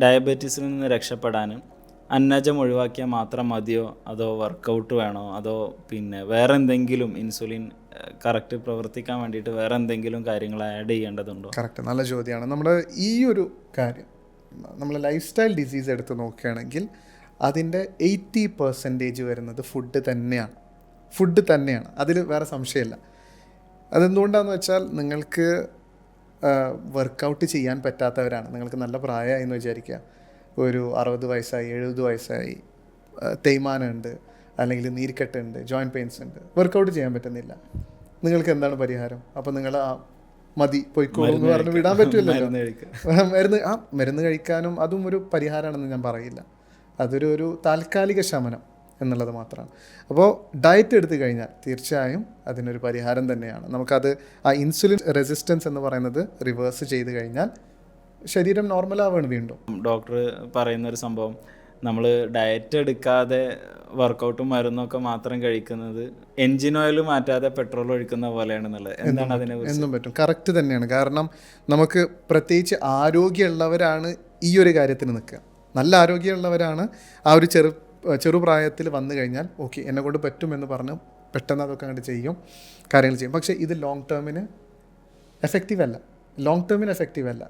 ഡയബറ്റീസിൽ നിന്ന് രക്ഷപ്പെടാനും അന്നജം ഒഴിവാക്കിയാൽ മാത്രം മതിയോ, അതോ വർക്കൗട്ട് വേണോ, അതോ പിന്നെ വേറെ എന്തെങ്കിലും ഇൻസുലിൻ കറക്റ്റ് പ്രവർത്തിക്കാൻ വേണ്ടിയിട്ട് വേറെ എന്തെങ്കിലും കാര്യങ്ങൾ ആഡ് ചെയ്യേണ്ടതുണ്ടോ? കറക്റ്റ്, നല്ല ചോദ്യമാണ്. നമ്മുടെ ഈ ഒരു കാര്യം നമ്മൾ ലൈഫ് സ്റ്റൈൽ ഡിസീസ് എടുത്ത് നോക്കുകയാണെങ്കിൽ അതിൻ്റെ 80% വരുന്നത് ഫുഡ് തന്നെയാണ്. അതിൽ വേറെ സംശയമില്ല. അതെന്തുകൊണ്ടാണെന്ന് വെച്ചാൽ നിങ്ങൾക്ക് വർക്കൗട്ട് ചെയ്യാൻ പറ്റാത്തവരാണ്, നിങ്ങൾക്ക് നല്ല പ്രായമായി എന്ന് വിചാരിക്കുക, ഒരു 60 വയസ്സായി 70 വയസ്സായി, തേയ്മാനമുണ്ട്, അല്ലെങ്കിൽ നീർക്കെട്ടുണ്ട്, ജോയിൻറ്റ് പെയിൻസ് ഉണ്ട്, വർക്കൗട്ട് ചെയ്യാൻ പറ്റുന്നില്ല. നിങ്ങൾക്ക് എന്താണ് പരിഹാരം? അപ്പോൾ നിങ്ങൾ മതി പോയിക്കോളൂ എന്ന് പറഞ്ഞ് വിടാൻ പറ്റില്ലല്ലോ. മരുന്ന് കഴിക്കാനും അതും ഒരു പരിഹാരമാണെന്ന് ഞാൻ പറയില്ല. അതൊരു താൽക്കാലിക ശമനം എന്നുള്ളത് മാത്രമാണ്. അപ്പോൾ ഡയറ്റ് എടുത്തു കഴിഞ്ഞാൽ തീർച്ചയായും അതിനൊരു പരിഹാരം തന്നെയാണ്. നമുക്കത് ആ ഇൻസുലിൻ റെസിസ്റ്റൻസ് എന്ന് പറയുന്നത് റിവേഴ്സ് ചെയ്ത് കഴിഞ്ഞാൽ ശരീരം നോർമലാവാണ് വീണ്ടും. ഡോക്ടർ പറയുന്നൊരു സംഭവം, നമ്മൾ ഡയറ്റ് എടുക്കാതെ വർക്കൗട്ടും മരുന്നൊക്കെ മാത്രം കഴിക്കുന്നത് എൻജിൻ ഓയിൽ മാറ്റാതെ പെട്രോൾ ഒഴിക്കുന്ന പോലെയാണെന്നുള്ളത്. എന്താണ് അതിനെ എന്നും പറ്റും. കറക്റ്റ് തന്നെയാണ്. കാരണം നമുക്ക് പ്രത്യേകിച്ച് ആരോഗ്യമുള്ളവരാണ് ഈ ഒരു കാര്യത്തിന് നിൽക്കുക. നല്ല ആരോഗ്യമുള്ളവരാണ് ആ ഒരു ചെറുപ്രായത്തിൽ വന്നു കഴിഞ്ഞാൽ ഓക്കെ എന്നെ കൊണ്ട് പറ്റുമെന്ന് പറഞ്ഞ് പെട്ടെന്ന് അതൊക്കെ അങ്ങോട്ട് ചെയ്യും, കാര്യങ്ങൾ ചെയ്യും. പക്ഷേ ഇത് ലോങ് ടേമിന് എഫക്റ്റീവ് അല്ല.